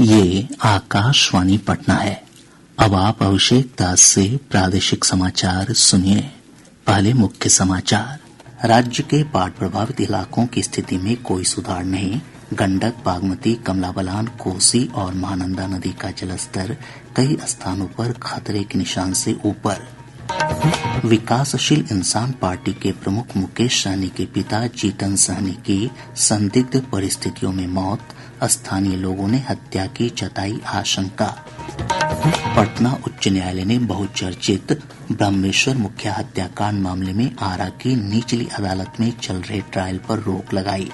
ये आकाशवाणी पटना है। अब आप अभिषेक दास से प्रादेशिक समाचार सुनिए। पहले मुख्य समाचार। राज्य के बाढ़ प्रभावित इलाकों की स्थिति में कोई सुधार नहीं। गंडक, बागमती, कमला बलान, कोसी और महानंदा नदी का जलस्तर कई स्थानों पर खतरे के निशान से ऊपर। विकासशील इंसान पार्टी के प्रमुख मुकेश सहनी के पिता जीतन सहनी की संदिग्ध परिस्थितियों में मौत, स्थानीय लोगों ने हत्या की जताई आशंका। पटना उच्च न्यायालय ने बहुचर्चित ब्रह्मेश्वर मुखिया हत्याकांड मामले में आरा की निचली अदालत में चल रहे ट्रायल पर रोक लगाई।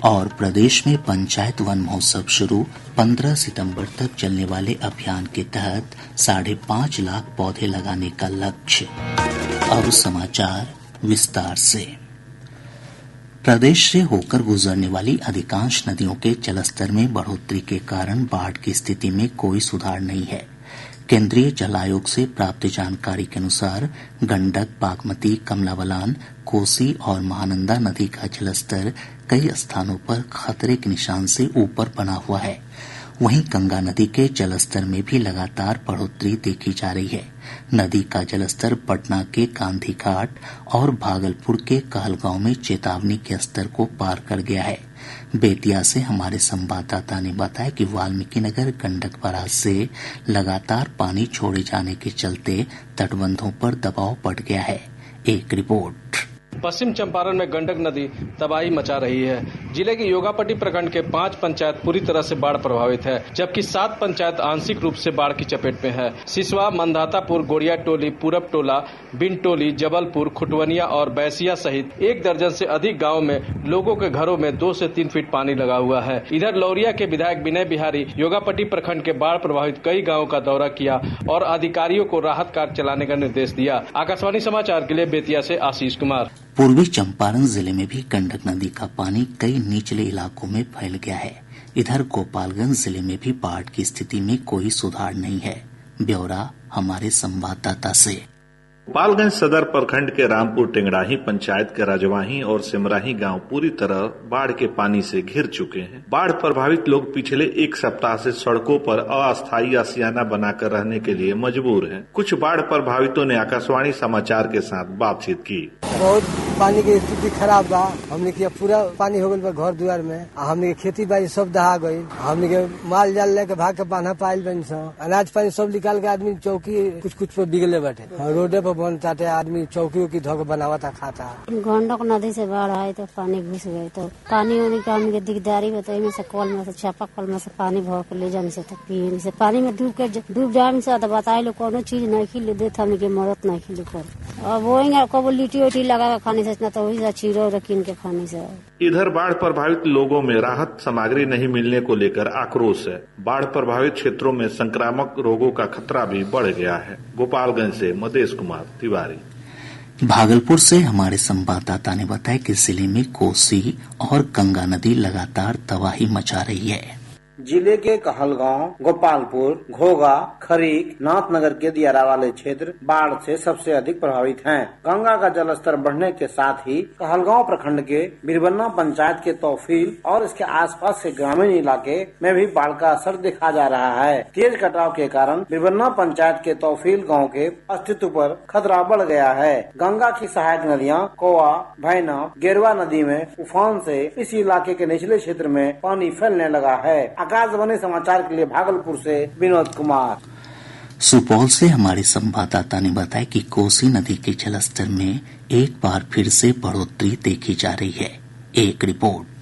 और प्रदेश में पंचायत वन महोत्सव शुरू। 15 सितंबर तक चलने वाले अभियान के तहत 5.5 लाख पौधे लगाने का लक्ष्य। अब समाचार विस्तार से। प्रदेश से होकर गुजरने वाली अधिकांश नदियों के जलस्तर में बढ़ोतरी के कारण बाढ़ की स्थिति में कोई सुधार नहीं है। केंद्रीय जल आयोग से प्राप्त जानकारी के अनुसार गंडक, बागमती, कमला बलान, कोसी और महानंदा नदी का जलस्तर कई स्थानों पर खतरे के निशान से ऊपर बना हुआ है। वहीं गंगा नदी के जलस्तर में भी लगातार बढ़ोतरी देखी जा रही है। नदी का जलस्तर पटना के गांधी घाट और भागलपुर के कहलगांव में चेतावनी के स्तर को पार कर गया है। बेतिया से हमारे संवाददाता ने बताया कि वाल्मीकिनगर गंडक बराज से लगातार पानी छोड़े जाने के चलते तटबंधों पर दबाव बढ़ गया है। एक रिपोर्ट। पश्चिम चंपारण में गंडक नदी तबाही मचा रही है। जिले के योगापट्टी प्रखंड के 5 पंचायत पूरी तरह से बाढ़ प्रभावित है, जबकि 7 पंचायत आंशिक रूप से बाढ़ की चपेट में है। सिसवा, मंदातापुर, गोड़िया टोली, पूरब टोला, बिन टोली, जबलपुर, खुटवनिया और बैसिया सहित 1 दर्जन से अधिक गाँव में लोगों के घरों में 2 से 3 फीट पानी लगा हुआ है। इधर लौरिया के विधायक विनय बिहारी योगापट्टी प्रखंड के बाढ़ प्रभावित कई गाँवों का दौरा किया और अधिकारियों को राहत कार्य चलाने का निर्देश दिया। आकाशवाणी समाचार के लिए बेतिया से आशीष कुमार। पूर्वी चंपारण जिले में भी गंडक नदी का पानी कई निचले इलाकों में फैल गया है। इधर गोपालगंज जिले में भी बाढ़ की स्थिति में कोई सुधार नहीं है। ब्यौरा हमारे संवाददाता से। गोपालगंज सदर प्रखंड के रामपुर टेंगड़ाही पंचायत के रजवाही और सिमराही गांव पूरी तरह बाढ़ के पानी से घिर चुके हैं। बाढ़ प्रभावित लोग पिछले 1 सप्ताह से सड़कों पर अस्थायी आशियाना बनाकर रहने के लिए मजबूर हैं। कुछ बाढ़ प्रभावितों ने आकाशवाणी समाचार के साथ बातचीत की। बहुत पानी की स्थिति खराब बा। हमने के पूरा पानी हो गई घर दुआर में। हमने के खेती बाड़ी सब दहा गई। हमने के माल जाल लेके भाग के बांधा पाइल बन अनाज पानी सब निकाल के आदमी चौकी कुछ पे बिगले बैठे रोडे पर बनताते। आदमी चौकी की धोके बनावता खाता। गंडक नदी से बाढ़ है तो पानी घुस गई तो पानी होने का हमने दिकदारी बताई में से कल में से चापा कल में से पानी भर के ले जाने से तो पिए से पानी में डूब जाने से तो बताए लो कोनो चीज नहीं खिले देते हमने के मदद नहीं खिले कर। अब वही कब लिट्टी उटी लगा खाने से तो वही चीरो रखीन के खाने से। इधर बाढ़ प्रभावित लोगों में राहत सामग्री नहीं मिलने को लेकर आक्रोश है। बाढ़ प्रभावित क्षेत्रों में संक्रामक रोगों का खतरा भी बढ़ गया है। गोपालगंज से मदेश कुमार तिवारी। भागलपुर से हमारे संवाददाता ने बताया कि जिले में कोसी और गंगा नदी लगातार तबाही मचा रही है। जिले के कहलगांव, गोपालपुर, घोगा, खरीक, नाथनगर के दियारा वाले क्षेत्र बाढ़ से सबसे अधिक प्रभावित हैं। गंगा का जलस्तर बढ़ने के साथ ही कहलगांव प्रखंड के बिरबन्ना पंचायत के तौफील और इसके आसपास के ग्रामीण इलाके में भी बाढ़ का असर देखा जा रहा है। तेज कटाव के कारण बिरबन्ना पंचायत के तौफील गाँव के अस्तित्व पर खतरा बढ़ गया है। गंगा की सहायक नदियाँ कोवा, भैना, गेरवा नदी में उफान से इस इलाके के निचले क्षेत्र में पानी फैलने लगा है। आकाशवाणी समाचार के लिए भागलपुर से विनोद कुमार। सुपौल से हमारे संवाददाता ने बताया कि कोसी नदी के जलस्तर में एक बार फिर से बढ़ोतरी देखी जा रही है। एक रिपोर्ट।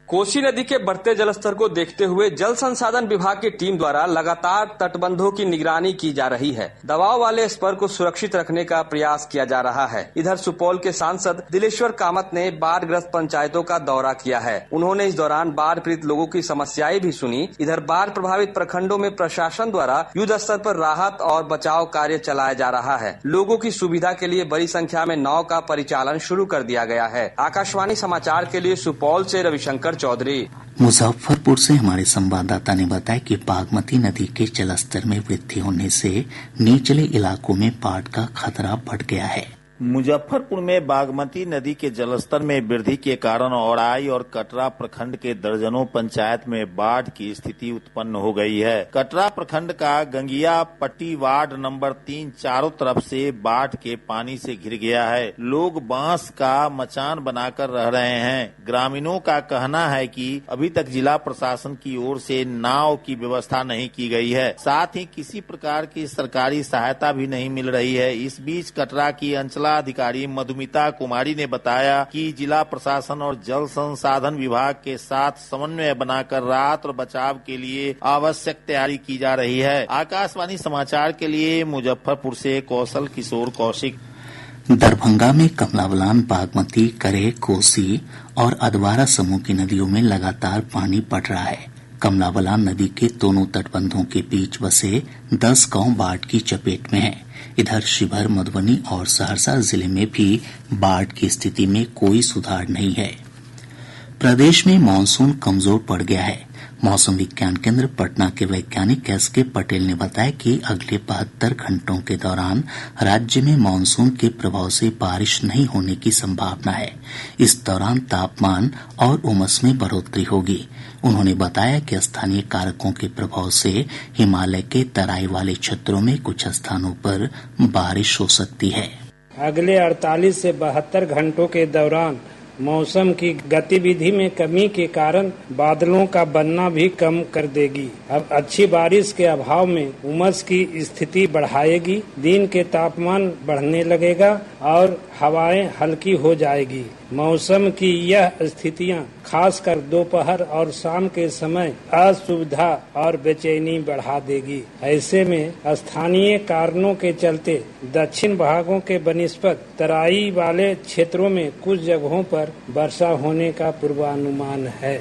कोसी नदी के बढ़ते जलस्तर को देखते हुए जल संसाधन विभाग की टीम द्वारा लगातार तटबंधों की निगरानी की जा रही है। दबाव वाले स्पर को सुरक्षित रखने का प्रयास किया जा रहा है। इधर सुपौल के सांसद दिलेश्वर कामत ने बाढ़ग्रस्त पंचायतों का दौरा किया है। उन्होंने इस दौरान बाढ़ पीड़ित लोगों की समस्याएं भी सुनी। इधर बाढ़ प्रभावित प्रखंडों में प्रशासन द्वारा युद्ध स्तर पर राहत और बचाव कार्य चलाया जा रहा है। लोगों की सुविधा के लिए बड़ी संख्या में नाव का परिचालन शुरू कर दिया गया है। आकाशवाणी समाचार के लिए सुपौल से रविशंकर चौधरी। मुजफ्फरपुर से हमारे संवाददाता ने बताया कि बागमती नदी के जलस्तर में वृद्धि होने से निचले इलाकों में बाढ़ का खतरा बढ़ गया है। मुजफ्फरपुर में बागमती नदी के जलस्तर में वृद्धि के कारण औराई और कटरा प्रखंड के दर्जनों पंचायत में बाढ़ की स्थिति उत्पन्न हो गई है। कटरा प्रखंड का गंगिया पट्टी वार्ड नंबर 3 चारों तरफ से बाढ़ के पानी से घिर गया है। लोग बांस का मचान बनाकर रह रहे हैं। ग्रामीणों का कहना है कि अभी तक जिला प्रशासन की ओर से नाव की व्यवस्था नहीं की गई है, साथ ही किसी प्रकार की सरकारी सहायता भी नहीं मिल रही है। इस बीच कटरा की अधिकारी मधुमिता कुमारी ने बताया कि जिला प्रशासन और जल संसाधन विभाग के साथ समन्वय बनाकर राहत और बचाव के लिए आवश्यक तैयारी की जा रही है। आकाशवाणी समाचार के लिए मुजफ्फरपुर से कौशल किशोर कौशिक। दरभंगा में कमला बलान, बागमती, करेह, कोसी और अधवारा समूह की नदियों में लगातार पानी बढ़ रहा है। कमला बलान नदी के दोनों तटबंधों के बीच बसे 10 गांव बाढ़ की चपेट में हैं। इधर शिवहर, मधुबनी और सहरसा जिले में भी बाढ़ की स्थिति में कोई सुधार नहीं है। प्रदेश में मानसून कमजोर पड़ गया है। मौसम विज्ञान केंद्र पटना के वैज्ञानिक एस.के. पटेल ने बताया कि अगले 72 घंटों के दौरान राज्य में मानसून के प्रभाव से बारिश नहीं होने की संभावना है। इस दौरान तापमान और उमस में बढ़ोतरी होगी। उन्होंने बताया कि स्थानीय कारकों के प्रभाव से हिमालय के तराई वाले क्षेत्रों में कुछ स्थानों पर बारिश हो सकती है। अगले 48 से 72 घंटों के दौरान मौसम की गतिविधि में कमी के कारण बादलों का बनना भी कम कर देगी। अब अच्छी बारिश के अभाव में उमस की स्थिति बढ़ाएगी। दिन के तापमान बढ़ने लगेगा और हवाएं हल्की हो जाएगी। मौसम की यह स्थितियां खासकर दोपहर और शाम के समय असुविधा और बेचैनी बढ़ा देगी। ऐसे में स्थानीय कारणों के चलते दक्षिण भागों के बनिस्बत तराई वाले क्षेत्रों में कुछ जगहों पर वर्षा होने का पूर्वानुमान है।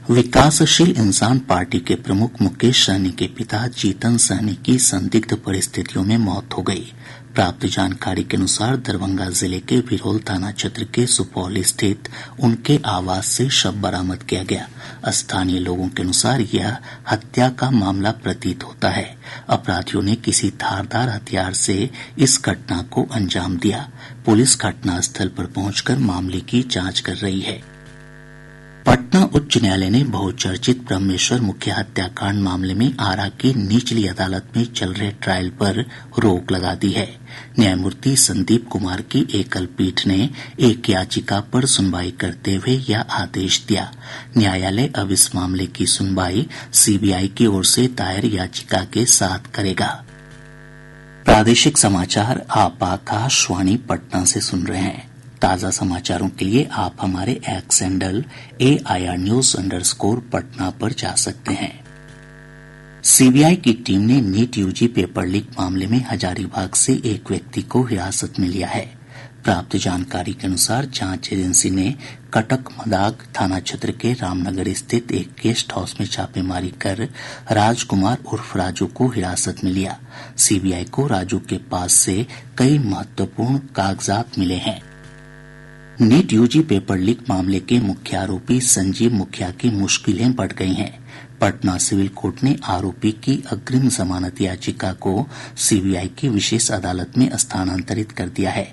विकासशील इंसान पार्टी के प्रमुख मुकेश सहनी के पिता जीतन सहनी की संदिग्ध परिस्थितियों में मौत हो गई। प्राप्त जानकारी के अनुसार दरभंगा जिले के बिरौल थाना क्षेत्र के सुपौल स्थित उनके आवास से शव बरामद किया गया। स्थानीय लोगों के अनुसार यह हत्या का मामला प्रतीत होता है। अपराधियों ने किसी धारदार हथियार से इस घटना को अंजाम दिया। पुलिस घटनास्थल पर पहुंचकर मामले की जांच कर रही है। पटना उच्च न्यायालय ने बहुचर्चित ब्रह्मेश्वर मुखिया हत्याकांड मामले में आरा की निचली अदालत में चल रहे ट्रायल पर रोक लगा दी है। न्यायमूर्ति संदीप कुमार की एकल पीठ ने एक याचिका पर सुनवाई करते हुए यह आदेश दिया। न्यायालय अब इस मामले की सुनवाई सीबीआई की ओर से दायर याचिका के साथ करेगा। प्रादेशिक समाचार आप आकाशवाणी पटना से सुन रहे हैं। ताज़ा समाचारों के लिए आप हमारे x handle AIR News_ Patna पर जा सकते हैं। सीबीआई की टीम ने नीट यूजी पेपर लीक मामले में हजारीबाग से एक व्यक्ति को हिरासत में लिया है। प्राप्त जानकारी के अनुसार जांच एजेंसी ने कटक मदाग थाना क्षेत्र के रामनगर स्थित एक गेस्ट हाउस में छापेमारी कर राजकुमार उर्फ राजू को हिरासत में लिया। सीबीआई को राजू के पास से कई महत्वपूर्ण कागजात मिले हैं। नीट यूजी पेपर लीक मामले के मुख्य आरोपी संजीव मुखिया की मुश्किलें बढ़ गई हैं। पटना सिविल कोर्ट ने आरोपी की अग्रिम जमानत याचिका को सीबीआई की विशेष अदालत में स्थानांतरित कर दिया है।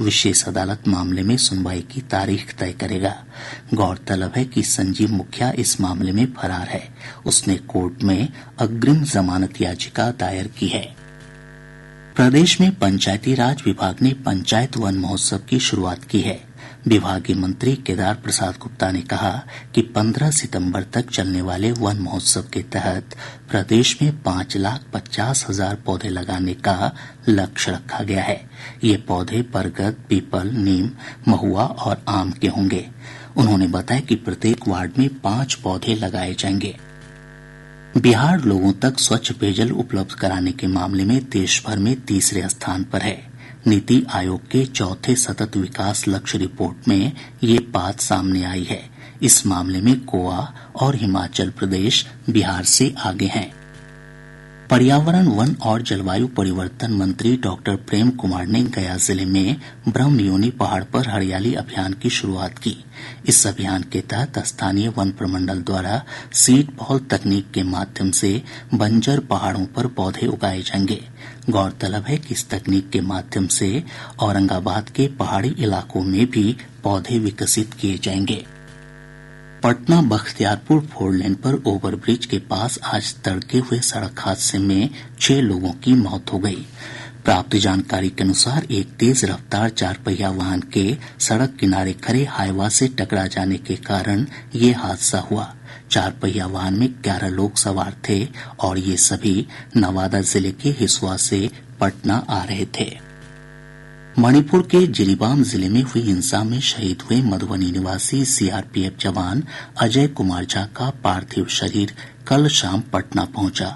विशेष अदालत मामले में सुनवाई की तारीख तय करेगा। गौरतलब है कि संजीव मुखिया इस मामले में फरार है। उसने कोर्ट में अग्रिम जमानत याचिका दायर की है। प्रदेश में पंचायती राज विभाग ने पंचायत वन महोत्सव की शुरुआत की है। विभागीय मंत्री केदार प्रसाद गुप्ता ने कहा कि 15 सितंबर तक चलने वाले वन महोत्सव के तहत प्रदेश में 5,50,000 पौधे लगाने का लक्ष्य रखा गया है। ये पौधे बरगद, पीपल, नीम, महुआ और आम के होंगे। उन्होंने बताया कि प्रत्येक वार्ड में 5 पौधे लगाए जाएंगे। बिहार लोगों तक स्वच्छ पेयजल उपलब्ध कराने के मामले में देश भर में तीसरे स्थान पर है। नीति आयोग के चौथे सतत विकास लक्ष्य रिपोर्ट में ये बात सामने आई है। इस मामले में गोवा और हिमाचल प्रदेश बिहार से आगे हैं। पर्यावरण, वन और जलवायु परिवर्तन मंत्री डॉक्टर प्रेम कुमार ने गया जिले में ब्रह्मयोनी पहाड़ पर हरियाली अभियान की शुरुआत की। इस अभियान के तहत स्थानीय वन प्रमंडल द्वारा सीड बॉल तकनीक के माध्यम से बंजर पहाड़ों पर पौधे उगाए जाएंगे। गौरतलब है कि इस तकनीक के माध्यम से औरंगाबाद के पहाड़ी इलाकों में भी पौधे विकसित किए जाएंगे। पटना बख्तियारपुर 4 लेन पर ओवरब्रिज के पास आज तड़के हुए सड़क हादसे में 6 लोगों की मौत हो गई। प्राप्त जानकारी के अनुसार एक तेज रफ्तार 4 पहिया वाहन के सड़क किनारे खड़े हाईवा से टकरा जाने के कारण ये हादसा हुआ। 4 पहिया वाहन में 11 लोग सवार थे और ये सभी नवादा जिले के हिसुआ से पटना आ रहे थे। मणिपुर के जिरीबाम जिले में हुई हिंसा में शहीद हुए मधुबनी निवासी सीआरपीएफ जवान अजय कुमार झा का पार्थिव शरीर कल शाम पटना पहुंचा।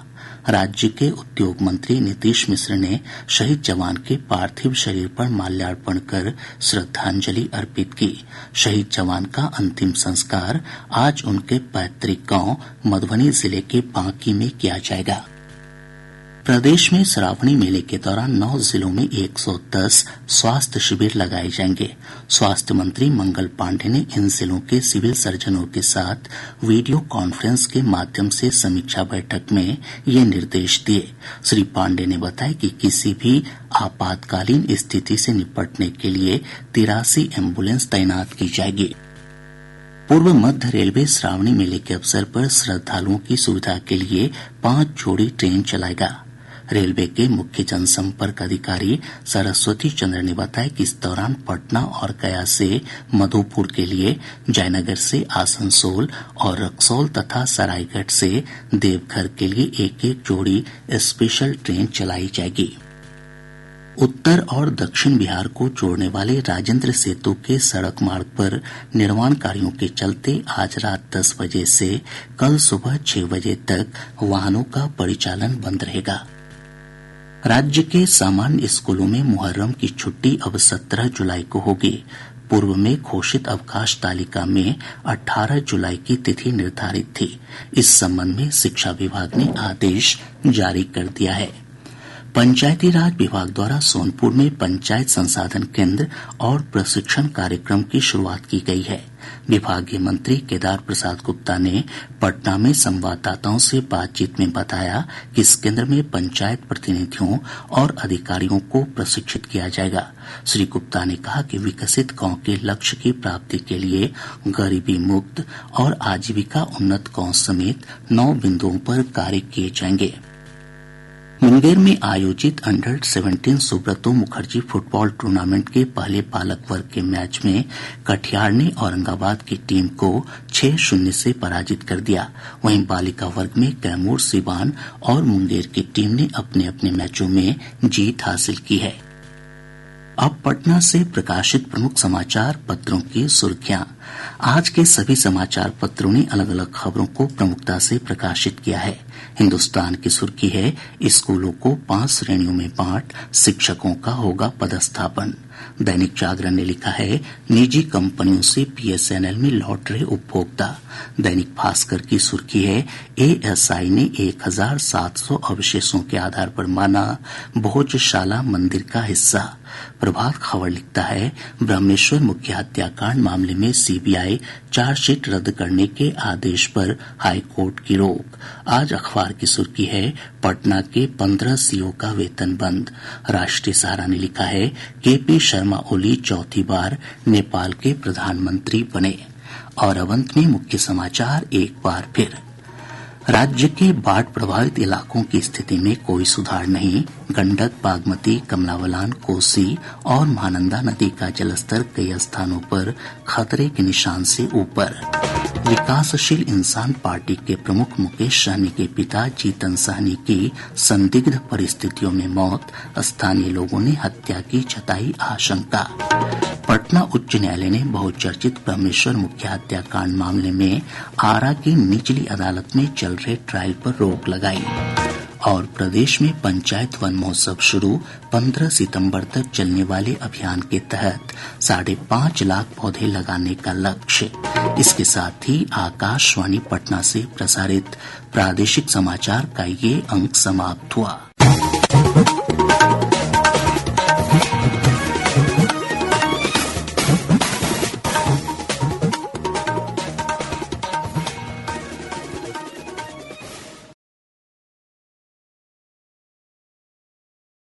राज्य के उद्योग मंत्री नीतीश मिश्र ने शहीद जवान के पार्थिव शरीर पर माल्यार्पण कर श्रद्धांजलि अर्पित की। शहीद जवान का अंतिम संस्कार आज उनके पैतृक गांव मधुबनी जिले के बांकी में किया जाएगा। प्रदेश में श्रावणी मेले के दौरान 9 जिलों में 110 स्वास्थ्य शिविर लगाए जाएंगे। स्वास्थ्य मंत्री मंगल पांडे ने इन जिलों के सिविल सर्जनों के साथ वीडियो कॉन्फ्रेंस के माध्यम से समीक्षा बैठक में ये निर्देश दिए। श्री पांडे ने बताया कि किसी भी आपातकालीन स्थिति से निपटने के लिए 83 एम्बुलेंस तैनात की जाएगी। पूर्व मध्य रेलवे श्रावणी मेले के अवसर पर श्रद्धालुओं की सुविधा के लिए 5 जोड़ी ट्रेन चलाएगा। रेलवे के मुख्य जनसंपर्क अधिकारी सरस्वती चंद्र ने बताया कि इस दौरान पटना और गया से मधुपुर के लिए, जयनगर से आसनसोल और रक्सौल तथा सरायगढ़ से देवघर के लिए एक जोड़ी स्पेशल ट्रेन चलाई जाएगी। उत्तर और दक्षिण बिहार को जोड़ने वाले राजेंद्र सेतु के सड़क मार्ग पर निर्माण कार्यों के चलते आज रात 10 बजे से कल सुबह 6 बजे तक वाहनों का परिचालन बंद रहेगा। राज्य के सामान्य स्कूलों में मुहर्रम की छुट्टी अब 17 जुलाई को होगी। पूर्व में घोषित अवकाश तालिका में 18 जुलाई की तिथि निर्धारित थी। इस संबंध में शिक्षा विभाग ने आदेश जारी कर दिया है। पंचायती राज विभाग द्वारा सोनपुर में पंचायत संसाधन केंद्र और प्रशिक्षण कार्यक्रम की शुरुआत की गई है। विभागीय मंत्री केदार प्रसाद गुप्ता ने पटना में संवाददाताओं से बातचीत में बताया कि इस केंद्र में पंचायत प्रतिनिधियों और अधिकारियों को प्रशिक्षित किया जाएगा। श्री गुप्ता ने कहा कि विकसित गांव के लक्ष्य की प्राप्ति के लिए गरीबी मुक्त और आजीविका उन्नत गांव समेत 9 बिंदुओं पर कार्य किए जाएंगे। मुंगेर में आयोजित under 17 Subroto Mukherjee football tournament के पहले बालक वर्ग के मैच में कटिहार ने औरंगाबाद की टीम को 6-0 से पराजित कर दिया। वहीं बालिका वर्ग में कैमूर, सिवान और मुंगेर की टीम ने अपने अपने मैचों में जीत हासिल की है। अब पटना से प्रकाशित प्रमुख समाचार पत्रों की सुर्खियां। आज के सभी समाचार पत्रों ने अलग अलग खबरों को प्रमुखता से प्रकाशित किया है। हिन्दुस्तान की सुर्खी है, स्कूलों को 5 श्रेणियों में बांट, शिक्षकों का होगा पदस्थापन। दैनिक जागरण ने लिखा है, निजी कंपनियों से बीएसएनएल में लौट रहे उपभोक्ता। दैनिक भास्कर की सुर्खी है, एएसआई ने 1700 अवशेषों के आधार पर माना भोजशाला मंदिर का हिस्सा। प्रभात खबर लिखता है, ब्रह्मेश्वर मुख्य हत्याकांड मामले में सीबीआई चार्जशीट रद्द करने के आदेश पर हाईकोर्ट की रोक। आज अखबार की सुर्खी है, पटना के 15 सीओ का वेतन बंद। राष्ट्रीय सहारा ने लिखा है, केपी शर्मा ओली चौथी बार नेपाल के प्रधानमंत्री बने। और अब अंत में मुख्य समाचार एक बार फिर। राज्य के बाढ़ प्रभावित इलाकों की स्थिति में कोई सुधार नहीं। गंडक, बागमती, कमला बलान, कोसी और महानंदा नदी का जलस्तर कई स्थानों पर खतरे के निशान से ऊपर। विकासशील इंसान पार्टी के प्रमुख मुकेश सहनी के पिता जीतन सहनी की संदिग्ध परिस्थितियों में मौत, स्थानीय लोगों ने हत्या की जताई आशंका। पटना उच्च न्यायालय ने बहुचर्चित ब्रह्मेश्वर मुख्य हत्याकांड मामले में आरा की निचली अदालत में चल रहे ट्रायल पर रोक लगाई। और प्रदेश में पंचायत वन महोत्सव शुरू। 15 सितंबर तक चलने वाले अभियान के तहत 5.5 लाख पौधे लगाने का लक्ष्य। इसके साथ ही आकाशवाणी पटना से प्रसारित प्रादेशिक समाचार का ये अंक समाप्त हुआ।